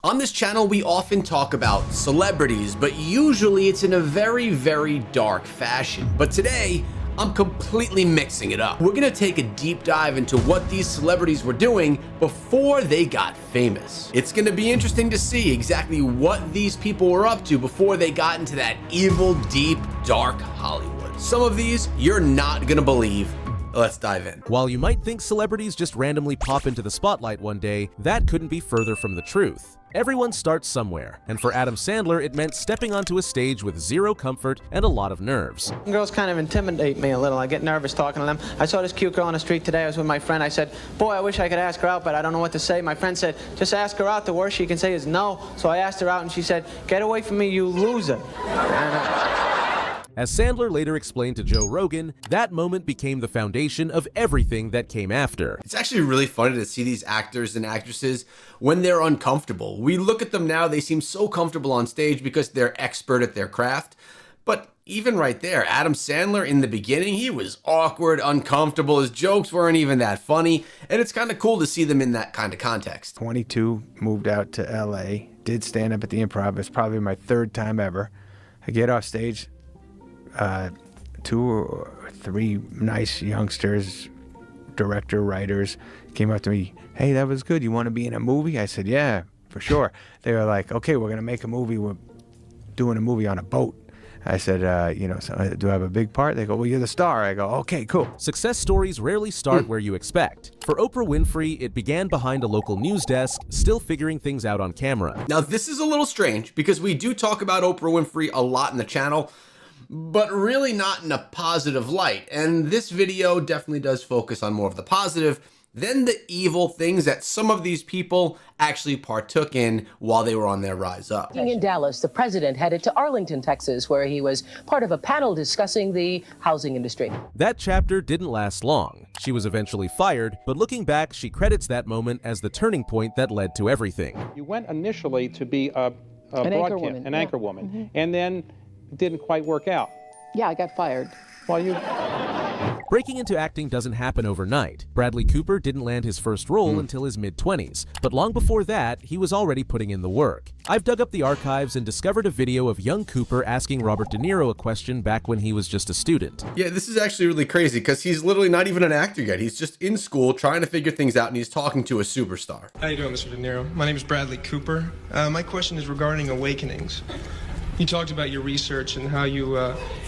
On this channel, we often talk about celebrities, but usually it's in a very, very dark fashion. But today, I'm completely mixing it up. We're gonna take a deep dive into what these celebrities were doing before they got famous. It's gonna be interesting to see exactly what these people were up to before they got into that evil, deep, dark Hollywood. Some of these you're not gonna believe. Let's dive in. While you might think celebrities just randomly pop into the spotlight one day, that couldn't be further from the truth. Everyone starts somewhere, and for Adam Sandler, it meant stepping onto a stage with zero comfort and a lot of nerves. Girls kind of intimidate me a little. I get nervous talking to them. I saw this cute girl on the street today. I was with my friend. I said, boy, I wish I could ask her out, but I don't know what to say. My friend said, just ask her out. The worst she can say is no. So I asked her out, and she said, get away from me, you loser. As Sandler later explained to Joe Rogan, that moment became the foundation of everything that came after. It's actually really funny to see these actors and actresses when they're uncomfortable. We look at them now, they seem so comfortable on stage because they're expert at their craft. But even right there, Adam Sandler in the beginning, he was awkward, uncomfortable, his jokes weren't even that funny, and it's kind of cool to see them in that kind of context. 22, moved out to LA, did stand up at the Improv. It's probably my third time ever. I get off stage, 2 or 3 nice youngsters, director, writers, came up to me, hey, that was good, you want to be in a movie? I said, yeah, for sure. They were like, okay, we're going to make a movie, we're doing a movie on a boat. I said, so do I have a big part? They go, well, you're the star. I go, okay, cool. Success stories rarely start where you expect. For Oprah Winfrey, it began behind a local news desk, still figuring things out on camera. Now, this is a little strange because we do talk about Oprah Winfrey a lot in the channel, but really not in a positive light. And this video definitely does focus on more of the positive than the evil things that some of these people actually partook in while they were on their rise up. In Dallas, the president headed to Arlington, Texas, where he was part of a panel discussing the housing industry. That chapter didn't last long. She was eventually fired, but looking back, she credits that moment as the turning point that led to everything. You went initially to be an anchor woman, and then it didn't quite work out. Yeah, I got fired. Breaking into acting doesn't happen overnight. Bradley Cooper didn't land his first role until his mid-20s, but long before that, he was already putting in the work. I've dug up the archives and discovered a video of young Cooper asking Robert De Niro a question back when he was just a student. Yeah, this is actually really crazy because he's literally not even an actor yet. He's just in school trying to figure things out, and he's talking to a superstar. How you doing, Mr. De Niro? My name is Bradley Cooper. My question is regarding awakenings. You talked about your research and how you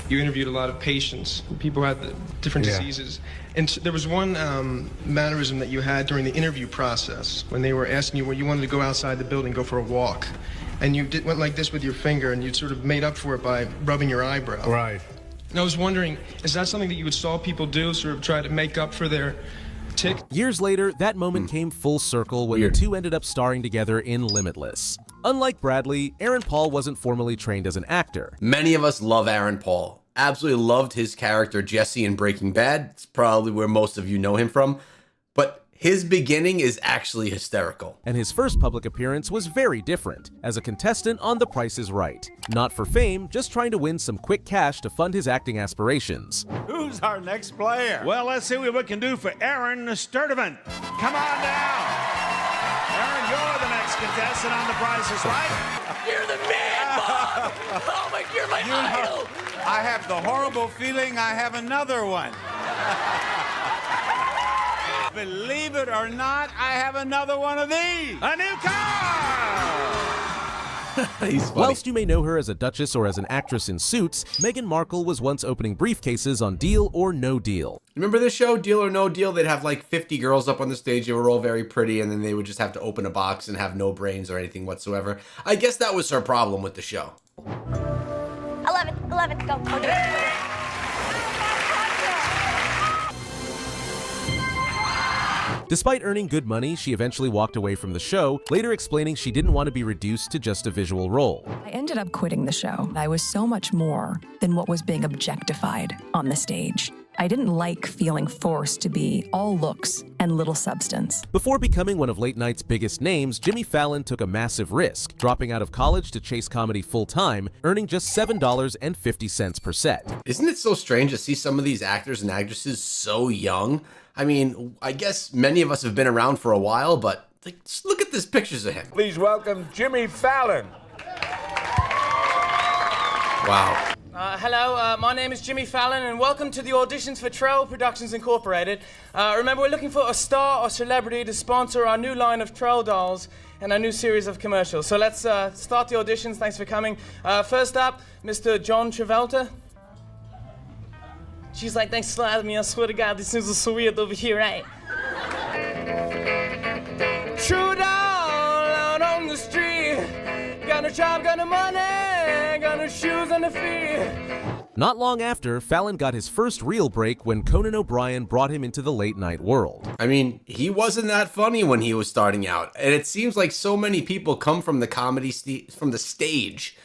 interviewed a lot of patients, people who had different diseases. And there was one mannerism that you had during the interview process when they were asking you where you wanted to go outside the building, go for a walk. And you went like this with your finger, and you sort of made up for it by rubbing your eyebrow. Right. And I was wondering, is that something that you saw people do, sort of try to make up for their tick? Years later, that moment came full circle when the two ended up starring together in Limitless. Unlike Bradley, Aaron Paul wasn't formally trained as an actor. Many of us love Aaron Paul. Absolutely loved his character Jesse in Breaking Bad. It's probably where most of you know him from. But his beginning is actually hysterical. And his first public appearance was very different, as a contestant on The Price is Right. Not for fame, just trying to win some quick cash to fund his acting aspirations. Who's our next player? Well, let's see what we can do for Aaron Sturdivant. Come on down. Aaron, you're the next contestant on The Price is Right. You're the man, Bob! Oh my, you're my idol! I have the horrible feeling I have another one. Believe it or not, I have another one of these. A new car! He's funny. Whilst you may know her as a duchess or as an actress in Suits, Meghan Markle was once opening briefcases on Deal or No Deal. Remember this show, Deal or No Deal? They'd have like 50 girls up on the stage. They were all very pretty, and then they would just have to open a box and have no brains or anything whatsoever. I guess that was her problem with the show. 11, go. Despite earning good money, she eventually walked away from the show, later explaining she didn't want to be reduced to just a visual role. I ended up quitting the show. I was so much more than what was being objectified on the stage. I didn't like feeling forced to be all looks and little substance. Before becoming one of late night's biggest names, Jimmy Fallon took a massive risk, dropping out of college to chase comedy full-time, earning just $7.50 per set. Isn't it so strange to see some of these actors and actresses so young? I mean, I guess many of us have been around for a while, but Like, just look at these pictures of him. Please welcome Jimmy Fallon. Wow. Hello, my name is Jimmy Fallon, and welcome to the auditions for Trell Productions Incorporated. Remember, we're looking for a star or celebrity to sponsor our new line of Trell dolls and our new series of commercials. So let's start the auditions. Thanks for coming. First up, Mr. John Travolta. She's like, thanks for having me. I swear to God, this is so weird over here, right? True doll out on the street. Got no job, got no money, got no shoes on the feet. Not long after, Fallon got his first real break when Conan O'Brien brought him into the late-night world. I mean, he wasn't that funny when he was starting out, and it seems like so many people come from the comedy from the stage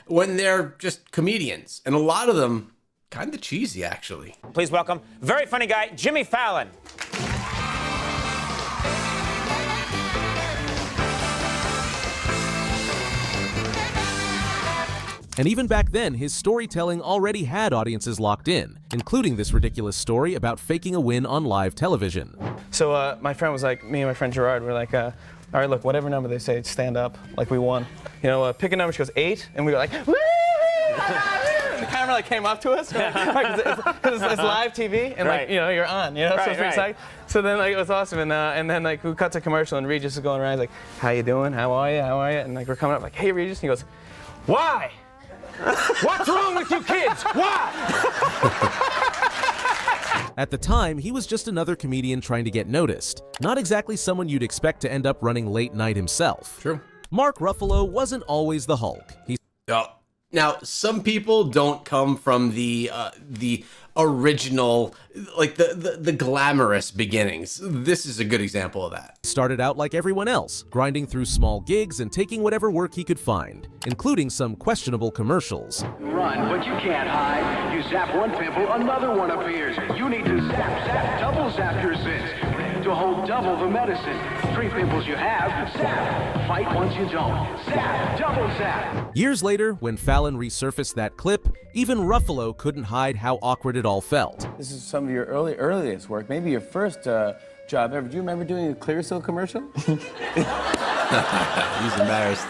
when they're just comedians, and a lot of them kind of cheesy, actually. Please welcome very funny guy, Jimmy Fallon. And even back then, his storytelling already had audiences locked in, including this ridiculous story about faking a win on live television. So my friend was like, me and my friend Gerard were like, all right, look, whatever number they say, stand up, like we won. You know, pick a number, she goes 8, and we were like, woo! And the camera like came up to us, because it's live TV, and like, you know, you're on, you know, so it's exciting. So then like it was awesome, and then like we cut to commercial, and Regis is going around, he's like, how you doing? How are you? How are you? And like we're coming up like, hey Regis, and he goes, why? What's wrong with you kids? Why? At the time, he was just another comedian trying to get noticed, not exactly someone you'd expect to end up running late night himself. True. Mark Ruffalo wasn't always the Hulk. Now, some people don't come from the original, like the glamorous beginnings. This is a good example of that. Started out like everyone else, grinding through small gigs and taking whatever work he could find, including some questionable commercials. Run, but you can't hide. You zap one pimple, another one appears. You need to zap, double zap your sins. To hold double the medicine. 3 pimples you have, zap. Fight once you don't. Zap, double zap. Years later, when Fallon resurfaced that clip, even Ruffalo couldn't hide how awkward it all felt. This is some of your earliest work, maybe your first job ever. Do you remember doing a Clearasil commercial? He's embarrassed.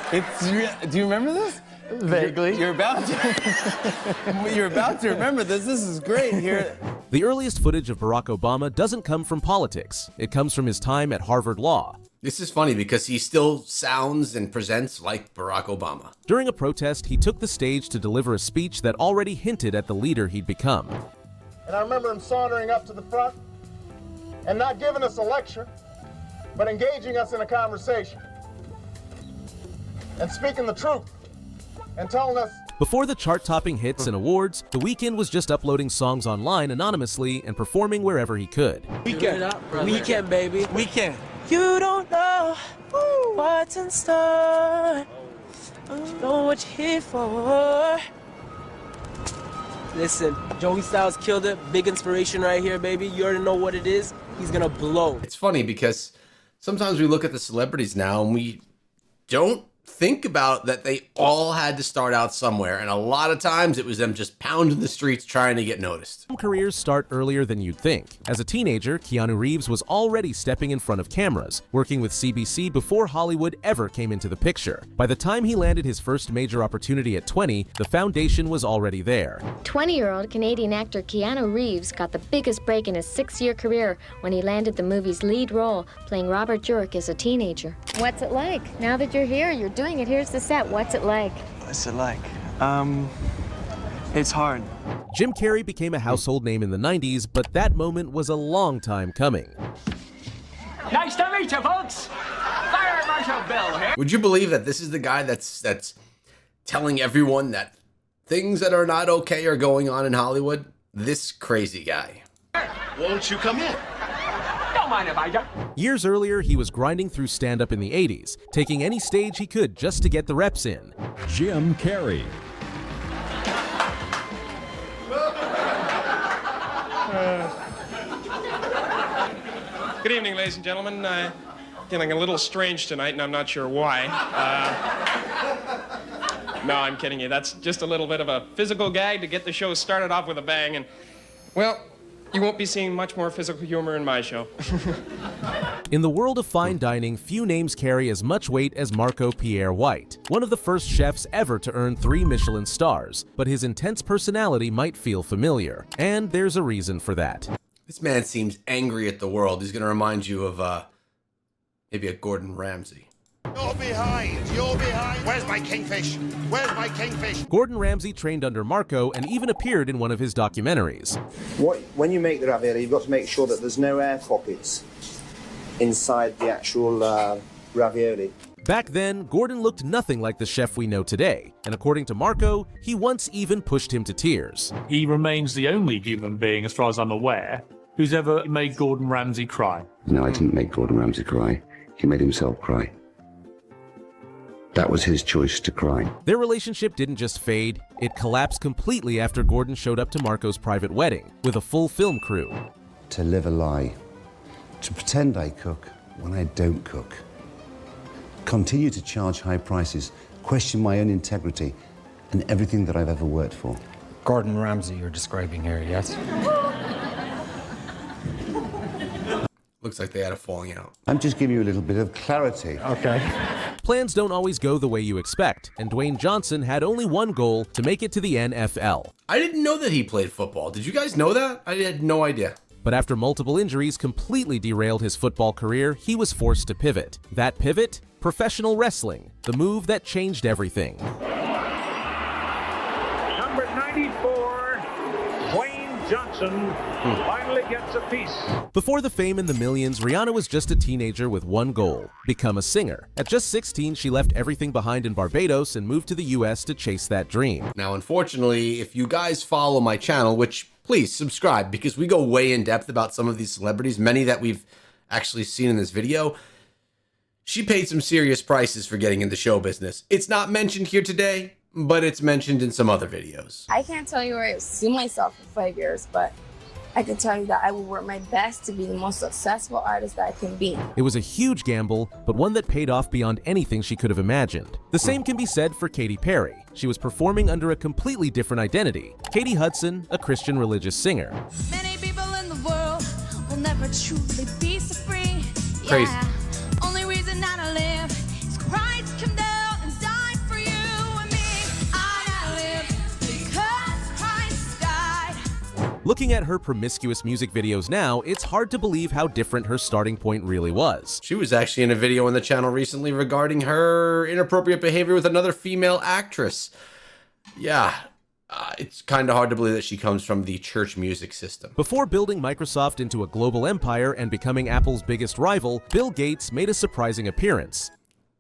Do you remember this? Vaguely. You're about to. You're about to remember this. This is great. Here. The earliest footage of Barack Obama doesn't come from politics. It comes from his time at Harvard Law. This is funny because he still sounds and presents like Barack Obama. During a protest, he took the stage to deliver a speech that already hinted at the leader he'd become. And I remember him sauntering up to the front and not giving us a lecture, but engaging us in a conversation and speaking the truth and telling us. Before the chart-topping hits and awards, The Weeknd was just uploading songs online anonymously and performing wherever he could. Weekend, baby. Weekend. You don't know what's in store. Don't know what you're here for. Listen, Joey Styles killed it. Big inspiration right here, baby. You already know what it is. He's gonna blow. It's funny because sometimes we look at the celebrities now and we don't think about that they all had to start out somewhere, and a lot of times it was them just pounding the streets trying to get noticed. Some careers start earlier than you'd think. As a teenager, Keanu Reeves was already stepping in front of cameras, working with CBC before Hollywood ever came into the picture. By the time he landed his first major opportunity at 20, the foundation was already there. 20-year-old Canadian actor Keanu Reeves got the biggest break in his 6-year career when he landed the movie's lead role, playing Robert Jurek as a teenager. What's it like? Now that you're here, you're doing it. Here's the set. What's it like? What's it like? It's hard. Jim Carrey became a household name in the 90s, but that moment was a long time coming. Nice to meet you, folks. Fire Marshal Bill here. Would you believe that this is the guy that's telling everyone that things that are not okay are going on in Hollywood? This crazy guy. Won't you come in? Don't mind if I do. Years earlier, he was grinding through stand-up in the 80s, taking any stage he could just to get the reps in. Jim Carrey. Good evening, ladies and gentlemen. Feeling a little strange tonight, and I'm not sure why. No, I'm kidding you. That's just a little bit of a physical gag to get the show started off with a bang. And, well, You won't be seeing much more physical humor in my show. In the world of fine dining, few names carry as much weight as Marco Pierre White, one of the first chefs ever to earn 3 Michelin stars, but his intense personality might feel familiar, and there's a reason for that. This man seems angry at the world. He's going to remind you of maybe a Gordon Ramsay. You're behind. You're behind. Where's my kingfish? Where's my kingfish? Gordon Ramsay trained under Marco and even appeared in one of his documentaries. When you make the ravioli, you've got to make sure that there's no air pockets inside the actual ravioli. Back then, Gordon looked nothing like the chef we know today, and according to Marco, he once even pushed him to tears. He remains the only human being, as far as I'm aware, who's ever made Gordon Ramsay cry. No, I didn't make Gordon Ramsay cry. He made himself cry. That was his choice to cry. Their relationship didn't just fade, it collapsed completely after Gordon showed up to Marco's private wedding, with a full film crew. To live a lie. To pretend I cook when I don't cook. Continue to charge high prices, question my own integrity, and everything that I've ever worked for. Gordon Ramsay you're describing here, yes? Looks like they had a falling out. I'm just giving you a little bit of clarity. Okay. Plans don't always go the way you expect, and Dwayne Johnson had only one goal: to make it to the NFL. I didn't know that he played football. Did you guys know that? I had no idea. But after multiple injuries completely derailed his football career, he was forced to pivot. That pivot? Professional wrestling, the move that changed everything. Number 94, Dwayne Johnson, finally gets a piece. Before the fame and the millions, Rihanna was just a teenager with one goal: become a singer. At just 16, she left everything behind in Barbados and moved to the US to chase that dream. Now, unfortunately, if you guys follow my channel, which please subscribe, because we go way in depth about some of these celebrities, many that we've actually seen in this video, she paid some serious prices for getting into show business. It's not mentioned here today, but it's mentioned in some other videos. I can't tell you where I see myself in 5 years, but I can tell you that I will work my best to be the most successful artist that I can be. It was a huge gamble, but one that paid off beyond anything she could have imagined. The same can be said for Katy Perry. She was performing under a completely different identity. Katie Hudson, a Christian religious singer. Many people in the world will never truly be so free. Crazy. Yeah. Only reason that I live is Christ come down and died for you and me. I live because Christ died. Looking at her promiscuous music videos now, it's hard to believe how different her starting point really was. She was actually in a video on the channel recently regarding her inappropriate behavior with another female actress. Yeah, it's kind of hard to believe that she comes from the church music system. Before building Microsoft into a global empire and becoming Apple's biggest rival, Bill Gates made a surprising appearance.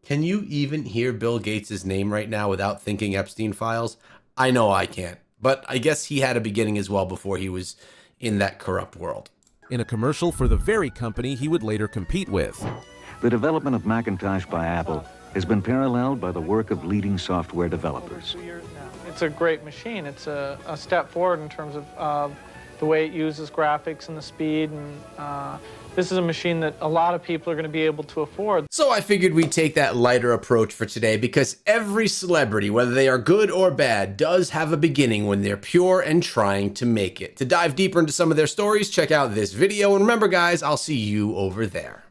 Can you even hear Bill Gates' name right now without thinking Epstein files? I know I can't, but I guess he had a beginning as well before he was in that corrupt world. In a commercial for the very company he would later compete with. The development of Macintosh by Apple has been paralleled by the work of leading software developers. It's a great machine. It's a step forward in terms of the way it uses graphics and the speed. And this is a machine that a lot of people are going to be able to afford. So I figured we'd take that lighter approach for today, because every celebrity, whether they are good or bad, does have a beginning when they're pure and trying to make it. To dive deeper into some of their stories, check out this video. And remember, guys, I'll see you over there.